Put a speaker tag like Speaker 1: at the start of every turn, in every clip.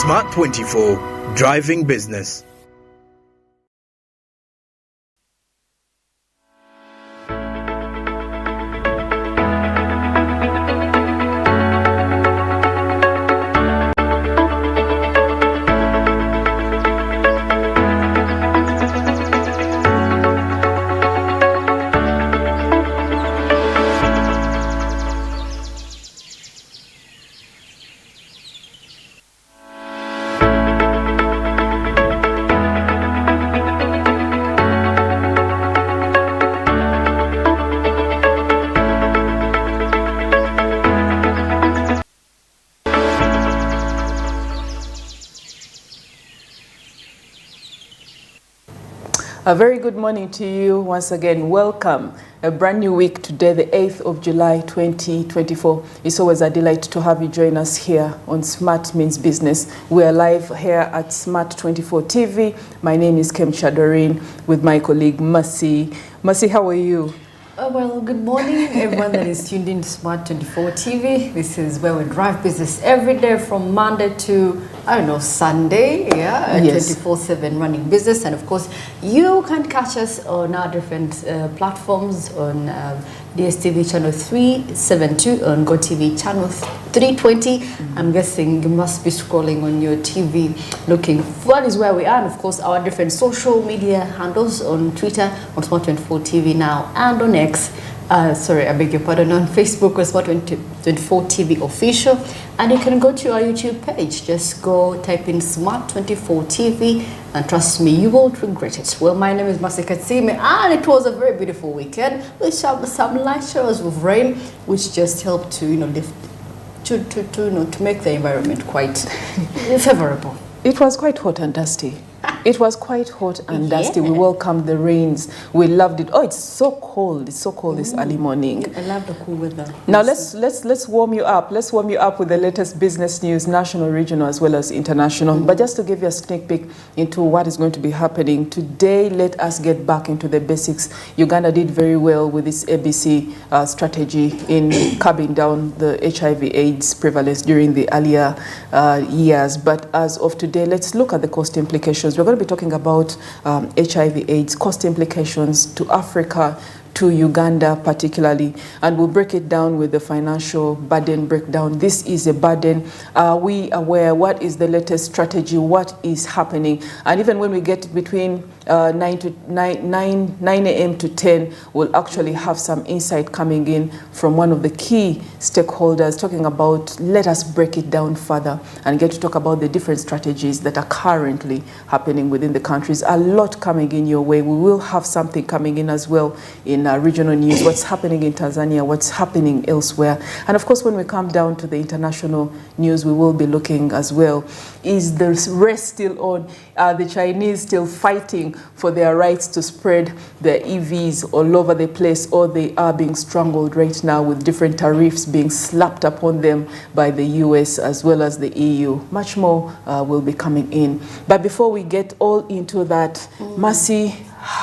Speaker 1: Smart 24, driving business.
Speaker 2: A very good morning to you once again. Welcome. A brand new week today, the 8th of July 2024. It's always a delight to have you join us here on Smart Means Business. We are live here at Smart 24 TV. My name is Kemcha Doreen with my colleague Mercy. Mercy, how are you?
Speaker 3: Well, good morning, everyone that is tuned in to Smart 24 TV. This is where we drive business every day from Monday to, Sunday,
Speaker 2: Yes.
Speaker 3: 24/7 running business. And of course, you can catch us on our different platforms on DSTV channel 372, on GoTV channel 320. I'm guessing you must be scrolling on your TV looking. That is where we are. And of course, our different social media handles on Twitter, on Smart 24 TV now, and on X. Sorry, I beg your pardon, on Facebook or Smart 24 TV official. And you can go to our YouTube page. Just go type in Smart 24 TV, and trust me, you won't regret it. Well, my name is Mercy Katsime, and it was a very beautiful weekend with some light showers of rain, which just helped to lift to make the environment quite favorable.
Speaker 2: It was quite hot and dusty. It was quite hot and dusty. We welcomed the rains. We loved it. Oh, it's so cold. It's so cold this early morning.
Speaker 3: I love the cool weather.
Speaker 2: Now let's warm you up. Let's warm you up with the latest business news, national, regional, as well as international. But just to give you a sneak peek into what is going to be happening today, let us get back into the basics. Uganda did very well with its ABC strategy in curbing down the HIV/AIDS prevalence during the earlier years. But as of today, let's look at the cost implications. We're going to be talking about HIV/AIDS cost implications to Africa, to Uganda particularly, and we'll break it down with the financial burden breakdown. This is a burden. Are we aware? What is the latest strategy? What is happening? And even when we get between 9 a.m. to 10, we'll actually have some insight coming in from one of the key stakeholders talking about, let us break it down further and get to talk about the different strategies that are currently happening within the countries. A lot coming in your way. We will have something coming in as well in regional news, what's happening in Tanzania, what's happening elsewhere. And of course, when we come down to the international news, we will be looking as well. Is the race still on? Are the Chinese still fighting for their rights to spread their EVs all over the place, or they are being strangled right now with different tariffs being slapped upon them by the US as well as the EU? Much more will be coming in. But before we get all into that, Mercy,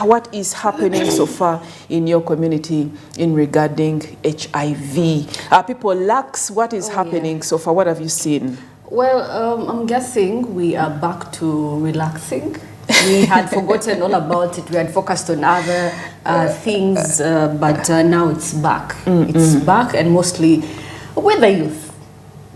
Speaker 2: what is happening so far in your community in regarding HIV? Are people lax? What is happening so far? What have you seen?
Speaker 3: Well, I'm guessing we are back to relaxing. We had forgotten all about it. We had focused on other things, but now it's back. It's back, and mostly with the youth.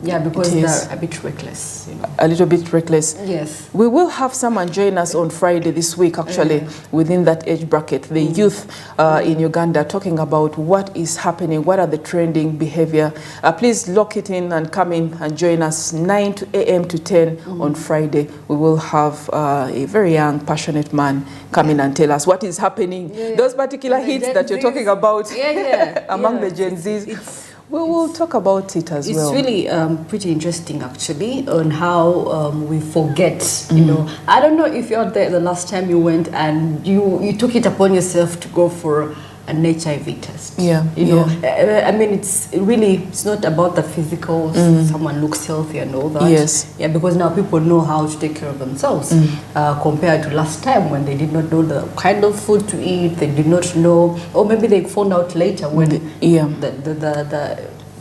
Speaker 3: Yeah, because they're a bit reckless.
Speaker 2: A little bit reckless.
Speaker 3: Yes.
Speaker 2: We will have someone join us on Friday this week, actually, within that age bracket, the youth in Uganda, talking about what is happening, what are the trending behavior. Please lock it in and come in and join us 9 a.m. to 10 on Friday. We will have a very young, passionate man come in and tell us what is happening. Those particular hits that you're talking about among the Gen Zs. We will talk about it as well.
Speaker 3: It's really pretty interesting, actually, on how we forget. I don't know if you're there the last time you went and you took it upon yourself to go for an HIV test. I mean, it's not about the physical, someone looks healthy and all that.
Speaker 2: Yes.
Speaker 3: Yeah, because now people know how to take care of themselves compared to last time when they did not know the kind of food to eat, they did not know, or maybe they found out later when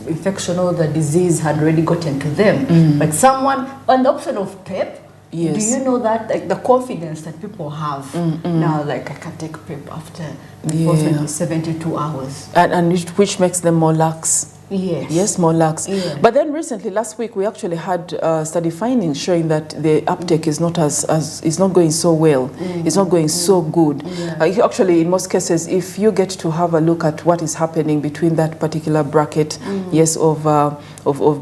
Speaker 3: infection or the disease had already gotten to them. But someone, on the option of PrEP,
Speaker 2: Yes.
Speaker 3: do you know that like the confidence that people have now, like I can take PrEP after before 72 hours.
Speaker 2: And which makes them more lax.
Speaker 3: Yes.
Speaker 2: Yes, more lax.
Speaker 3: Yeah.
Speaker 2: But then recently, last week, we actually had study findings showing that the uptake is not is not going so well. It's not going so good.
Speaker 3: Yeah.
Speaker 2: Actually, in most cases, if you get to have a look at what is happening between that particular bracket, yes, of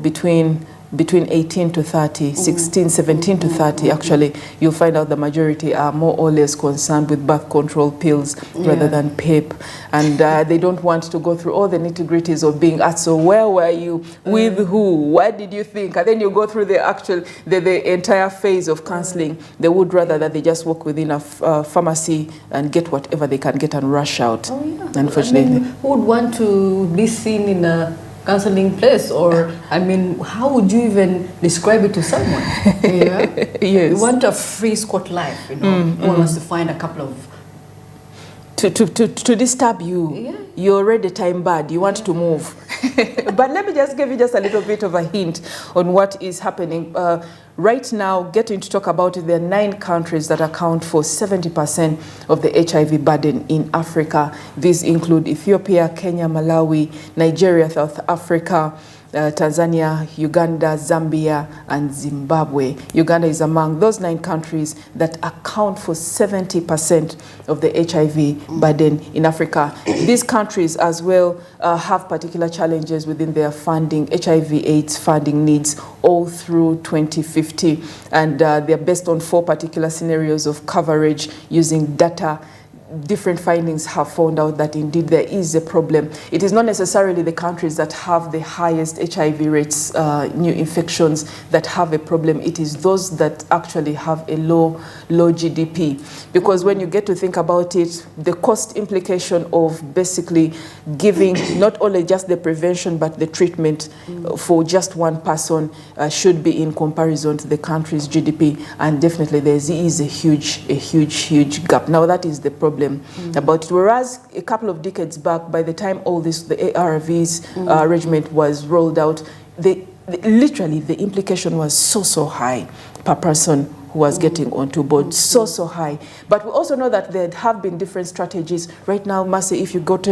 Speaker 2: between 18 to 30, 16, 17 to 30, actually, you'll find out the majority are more or less concerned with birth control pills rather than PrEP. And they don't want to go through all the nitty-gritties of being asked, so where were you, with who, what did you think? And then you go through the entire phase of counseling. They would rather that they just walk within a pharmacy and get whatever they can get and rush out, unfortunately.
Speaker 3: I mean, who would want to be seen in a counseling place? Or I mean, how would you even describe it to someone? Yeah.
Speaker 2: Yes.
Speaker 3: You want a free Scott life, you know. One wants to find a couple of
Speaker 2: to disturb you.
Speaker 3: Yeah.
Speaker 2: You're already time bad. You want to move. But let me just give you just a little bit of a hint on what is happening. Right now, getting to talk about it, there are 9 countries that account for 70% of the HIV burden in Africa. These include Ethiopia, Kenya, Malawi, Nigeria, South Africa, Tanzania, Uganda, Zambia, and Zimbabwe. Uganda is among those 9 countries that account for 70% of the HIV burden in Africa. These countries as well have particular challenges within their funding, HIV/AIDS funding needs all through 2050. And they're based on 4 particular scenarios of coverage using data. Different findings have found out that indeed there is a problem. It is not necessarily the countries that have the highest HIV rates, new infections, that have a problem. It is those that actually have a low GDP. Because when you get to think about it, the cost implication of basically giving not only just the prevention but the treatment for just one person should be in comparison to the country's GDP. And definitely there is a huge gap. Now that is the problem about it. Whereas a couple of decades back, by the time all this, the ARVs regiment was rolled out, literally the implication was so high per person who was getting onto board, so high. But we also know that there have been different strategies. Right now, Mercy, if you got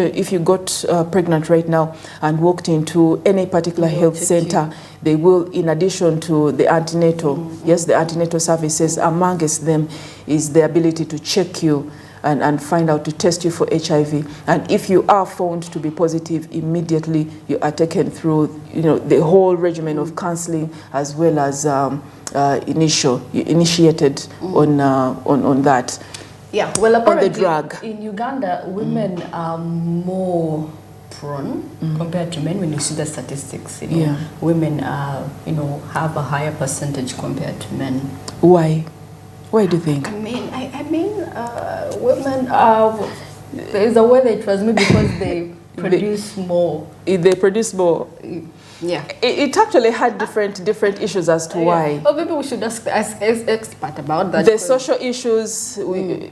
Speaker 2: pregnant right now and walked into any particular health center, they will, in addition to the antenatal, yes, the antenatal services, amongst them is the ability to check you and find out, to test you for HIV. And if you are found to be positive, immediately you are taken through, the whole regimen of counseling, as well as initiated on that.
Speaker 3: Yeah, well, apparently
Speaker 2: on the drug.
Speaker 3: In Uganda, women are more prone compared to men. When you see the statistics, women have a higher percentage compared to men.
Speaker 2: Why? Why do you think?
Speaker 3: I mean, women are. There's a way they transmit because they produce more.
Speaker 2: They produce more.
Speaker 3: Yeah.
Speaker 2: It actually had different issues as to why.
Speaker 3: Oh, maybe we should ask expert about that.
Speaker 2: The social issues, you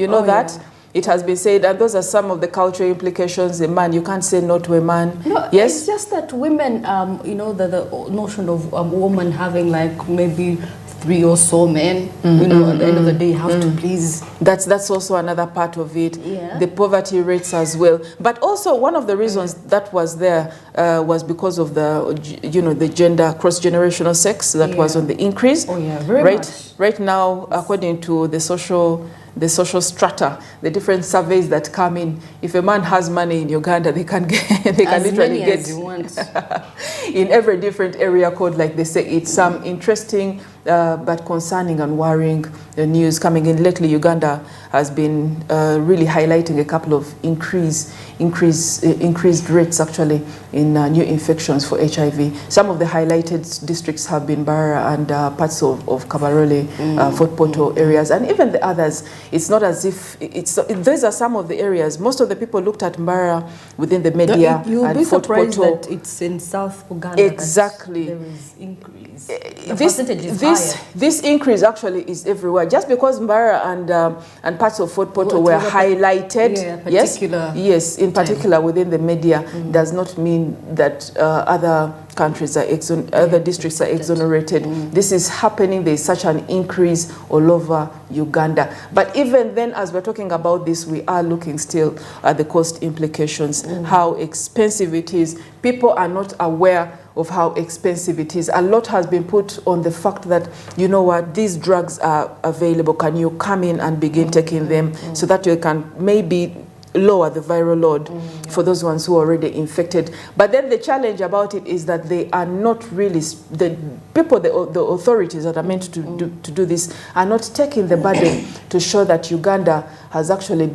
Speaker 2: know that? Yeah. It has been said, and those are some of the cultural implications. A man, you can't say no to a man.
Speaker 3: No,
Speaker 2: yes?
Speaker 3: It's just that women, the notion of a woman having like maybe 3 or so men, at the end of the day, have to please.
Speaker 2: That's also another part of it.
Speaker 3: Yeah.
Speaker 2: The poverty rates as well. But also one of the reasons that was there was because of the gender cross-generational sex that was on the increase.
Speaker 3: Oh yeah, very much.
Speaker 2: Right now, according to the social strata, the different surveys that come in, if a man has money in Uganda, they can literally get
Speaker 3: as you want.
Speaker 2: In every different area code, like they say. It's some interesting but concerning and worrying news coming in. Lately, Uganda has been really highlighting a couple of increased rates actually in new infections for HIV. Some of the highlighted districts have been Barra and parts of Kabarole, Fort Portal areas, and even the others. It's not as if these are some of the areas. Most of the people looked at Barra within the media.
Speaker 3: You'll be
Speaker 2: Fort
Speaker 3: surprised
Speaker 2: Portal.
Speaker 3: That it's in South Uganda.
Speaker 2: Exactly.
Speaker 3: There is increase. The percentage is higher.
Speaker 2: This increase actually is everywhere. Just because Mbara and parts of Fort Portal were highlighted,
Speaker 3: particular.
Speaker 2: yes, in in particular within the media, does not mean that other countries are other districts are exonerated. This is happening. There is such an increase all over Uganda. But even then, as we're talking about this, we are looking still at the cost implications, how expensive it is. People are not aware of how expensive it is. A lot has been put on the fact that, you know what, these drugs are available. Can you come in and begin taking them so that you can maybe lower the viral load for those ones who are already infected. But then the challenge about it is that they are not really, the people, the authorities that are meant to do this are not taking the burden to show that Uganda has actually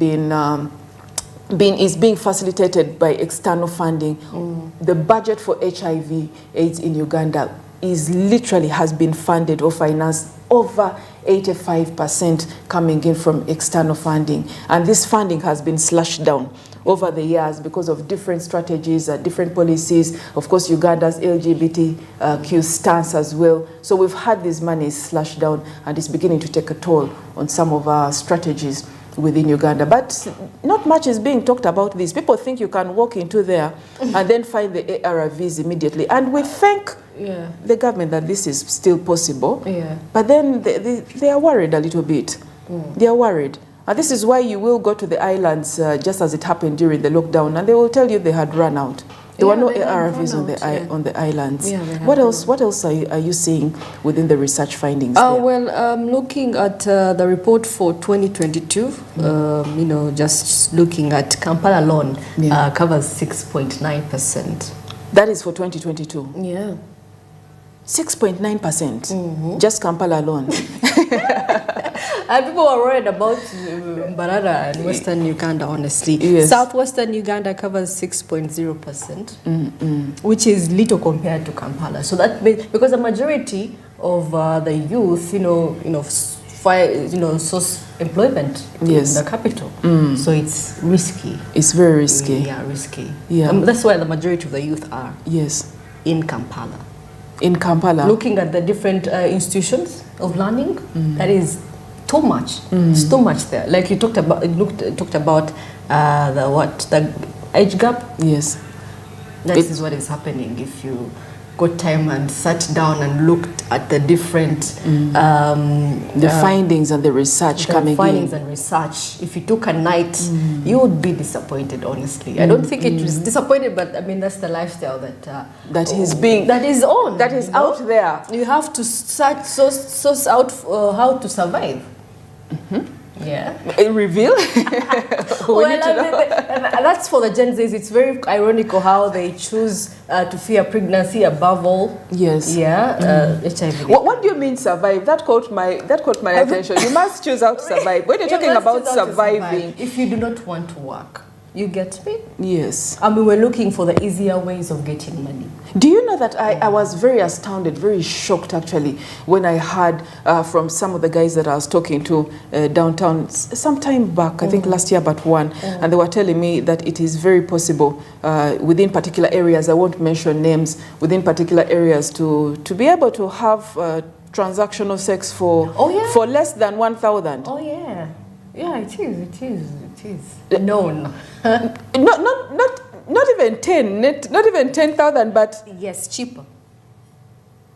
Speaker 2: is being facilitated by external funding. The budget for HIV/AIDS in Uganda is literally has been funded or financed over 85% coming in from external funding. And this funding has been slashed down over the years because of different strategies, different policies, of course Uganda's LGBTQ stance as well. So we've had these monies slashed down and it's beginning to take a toll on some of our strategies within Uganda. But not much is being talked about this. People think you can walk into there and then find the ARVs immediately. And we thank the government that this is still possible. But then they are worried a little bit. They are worried. And this is why you will go to the islands just as it happened during the lockdown and they will tell you they had run out. There were no ARVs on the islands. What else are you seeing within the research findings there?
Speaker 4: Well, looking at the report for 2022, you know, just looking at Kampala alone covers 6.9%.
Speaker 2: That is for 2022?
Speaker 4: Yeah.
Speaker 2: 6.9%? Just Kampala alone?
Speaker 4: People are worried about Mbarara and Western Uganda, honestly.
Speaker 2: Yes.
Speaker 4: Southwestern Uganda covers 6.0%, which is little compared to Kampala. So that because the majority of the youth, source employment in the capital. So it's risky.
Speaker 2: It's very risky.
Speaker 4: Yeah, risky.
Speaker 2: Yeah.
Speaker 4: That's why the majority of the youth are in Kampala.
Speaker 2: In Kampala.
Speaker 4: Looking at the different institutions of learning, that is too much. It's too much there. Like you talked about, the age gap.
Speaker 2: Yes.
Speaker 4: This is what is happening if you got time and sat down and looked at the different
Speaker 2: the findings and the research coming in.
Speaker 4: Findings and research. If you took a night, you would be disappointed. Honestly, I don't think it was disappointed, but I mean that's the lifestyle that
Speaker 2: that is on. That is out there.
Speaker 4: You have to source out how to survive. Yeah.
Speaker 2: Reveal?
Speaker 4: That's for the Gen Zs. It's very ironical how they choose to fear pregnancy above all.
Speaker 2: Yes.
Speaker 4: Yeah. HIV.
Speaker 2: What do you mean survive? That caught my attention. You must choose how to survive. When you're talking about surviving,
Speaker 4: if you do not want to work, you get me?
Speaker 2: Yes.
Speaker 4: I mean, we're looking for the easier ways of getting money.
Speaker 2: Do you know that I was very astounded, very shocked actually, when I heard from some of the guys that I was talking to downtown some time back, I think last year but one, and they were telling me that it is very possible within particular areas, I won't mention names, within particular areas to be able to have transactional sex for less than 1,000.
Speaker 4: Oh yeah. Yeah, it is. Known.
Speaker 2: Not even 10, not even 10,000, but
Speaker 4: yes, cheaper.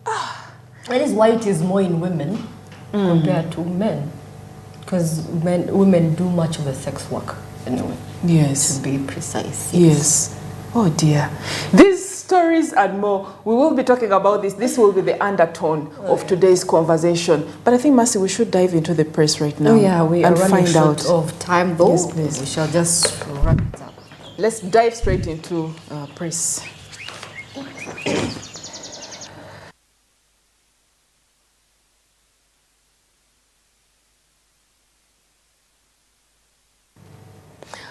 Speaker 4: That is why it is more in women compared to men, because women do much of the sex work anyway.
Speaker 2: Yes,
Speaker 4: to be precise.
Speaker 2: Yes. Oh dear. These stories and more, we will be talking about this. This will be the undertone of today's conversation. But I think, Mercy, we should dive into the press right now.
Speaker 4: Oh yeah, we are running short
Speaker 2: out
Speaker 4: of time though.
Speaker 2: Yes, please.
Speaker 4: We shall just wrap it up.
Speaker 2: Let's dive straight into press.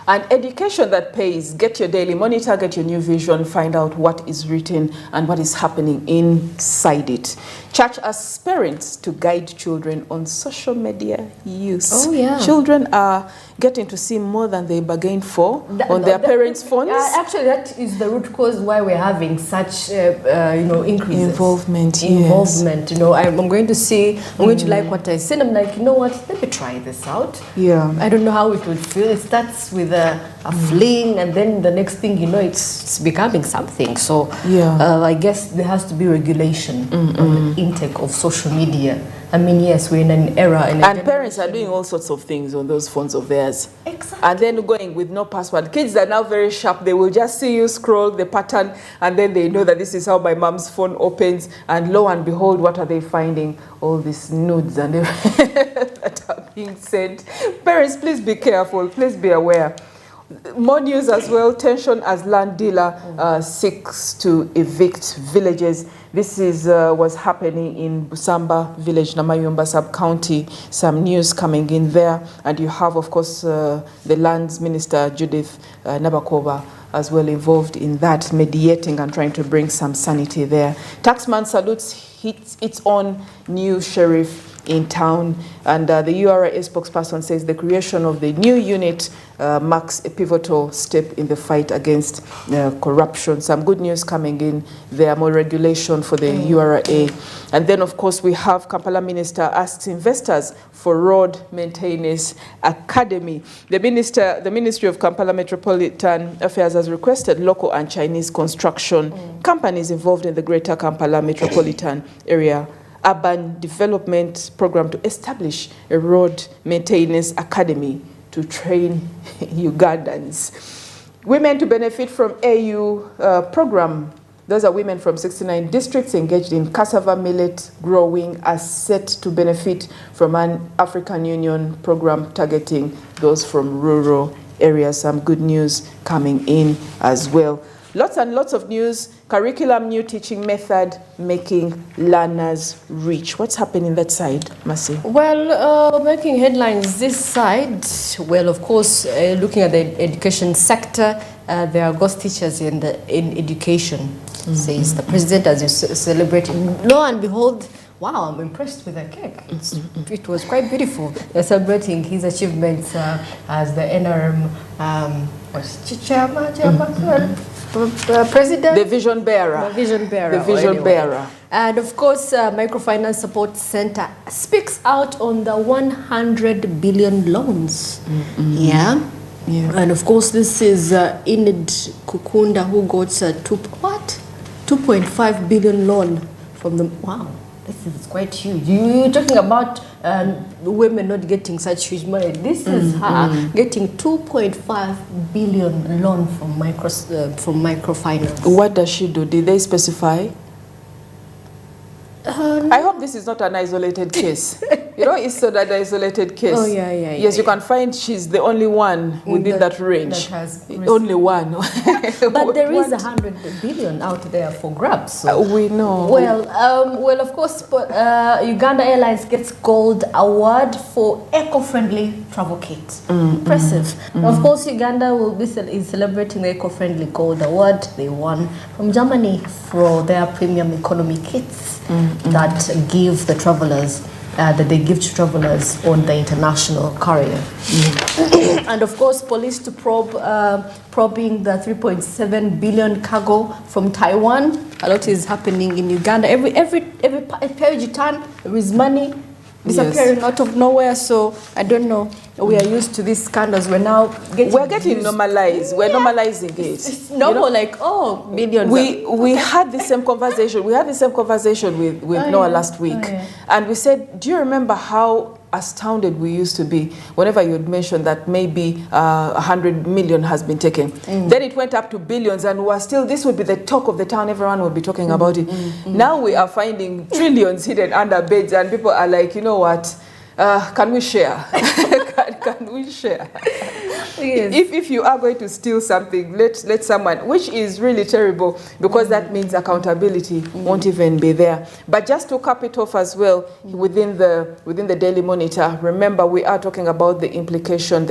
Speaker 2: And education that pays. Get your daily monitor, get your new vision, find out what is written and what is happening inside it. Church as parents to guide children on social media use.
Speaker 4: Oh yeah.
Speaker 2: Children are getting to see more than they bargained for on their parents' phones.
Speaker 4: Actually, that is the root cause why we're having such, increases.
Speaker 2: Involvement.
Speaker 4: Involvement. You know, I'm going to like what I said. I'm like, you know what? Let me try this out.
Speaker 2: Yeah.
Speaker 4: I don't know how it would feel. It starts with fleeing, and then the next thing you know, it's becoming something. So
Speaker 2: Yeah.
Speaker 4: I guess there has to be regulation on the intake of social media. I mean, yes, we're in an era.
Speaker 2: And parents are doing all sorts of things on those phones of theirs.
Speaker 4: Exactly.
Speaker 2: And then going with no password. Kids are now very sharp. They will just see you scroll the pattern, and then they know that this is how my mom's phone opens. And lo and behold, what are they finding? All these nudes and everything that are being sent. Parents, please be careful. Please be aware. More news as well. Tension as land dealer seeks to evict villages. This is was happening in Busamba village, Namayumba sub-county. Some news coming in there. And you have, of course, the lands minister, Judith Nabakova, as well involved in that, mediating and trying to bring some sanity there. Taxman salutes its own new sheriff in town, and the URA spokesperson says the creation of the new unit marks a pivotal step in the fight against corruption. Some good news coming in there, more regulation for the URA. And then, of course, we have Kampala Minister asks investors for road maintenance academy. The Ministry of Kampala Metropolitan Affairs has requested local and Chinese construction companies involved in the Greater Kampala Metropolitan Area Urban Development Program to establish a road maintenance academy to train Ugandans. Women to benefit from AU program. Those are women from 69 districts engaged in cassava millet growing are set to benefit from an African Union program targeting those from rural areas. Some good news coming in as well. Lots and lots of news. Curriculum, new teaching method, making learners rich. What's happening that side, Mercy?
Speaker 4: Well, making headlines this side, well, of course, looking at the education sector, there are ghost teachers in education, says the president as you celebrating. Lo and behold, wow, I'm impressed with the cake. It was quite beautiful. They're celebrating his achievements as the NRM president?
Speaker 2: The vision bearer.
Speaker 4: The vision bearer.
Speaker 2: The vision
Speaker 4: anyway.
Speaker 2: bearer.
Speaker 4: And of course, Microfinance Support Center speaks out on the 100 billion loans. Yeah. And of course, this is Enid Kukunda who got 2.5 billion loan from the, wow. This is quite huge. You're talking about women not getting such huge money. This is her getting 2.5 billion loan from microfinance.
Speaker 2: What does she do? Did they specify? I hope this is not an isolated case. You know, it's not an isolated case.
Speaker 4: Oh, yeah.
Speaker 2: Yes, you can find she's the only one within that range.
Speaker 4: That has
Speaker 2: only one.
Speaker 4: But there is 100 billion out there for grabs. So.
Speaker 2: We know.
Speaker 4: Well, of course, Uganda Airlines gets gold award for eco-friendly travel kit. Impressive. Of course, Uganda will be celebrating the eco-friendly gold award they won from Germany for their premium economy kits that give the travelers. That they give to travelers on the international carrier. And of course, police to probing the 3.7 billion cargo from Taiwan. A lot is happening in Uganda. Every page you turn, there is money disappearing out of nowhere. So I don't know. We are used to these scandals. We're getting
Speaker 2: normalized. We're normalizing it.
Speaker 4: It's normal, like millions.
Speaker 2: We had the same conversation. We had the same conversation with Noah last week, and we said, do you remember how astounded we used to be whenever you had mentioned that maybe 100 million has been taken? Then it went up to billions, and this would be the talk of the town. Everyone would be talking about it. Now we are finding trillions hidden under beds, and people are like, you know what? Can we share? Can we share? Yes. If you are going to steal something, let someone, which is really terrible, because that means accountability won't even be there. But just to cap it off as well, within the Daily Monitor, remember we are talking about the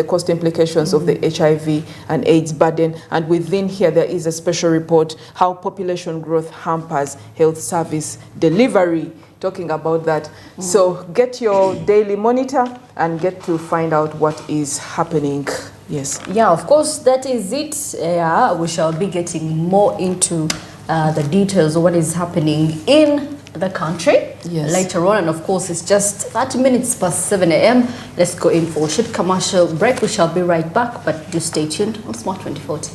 Speaker 2: cost implications of the HIV and AIDS burden, and within here there is a special report how population growth hampers health service delivery. Talking about that. So get your Daily Monitor and get to find out what is happening. Yes.
Speaker 4: Yeah, of course, that is it. We shall be getting more into the details of what is happening in the country
Speaker 2: Yes.
Speaker 4: later on. And of course, it's just 30 minutes past 7 a.m. Let's go in for a short commercial break. We shall be right back, but do stay tuned on Smart 2040.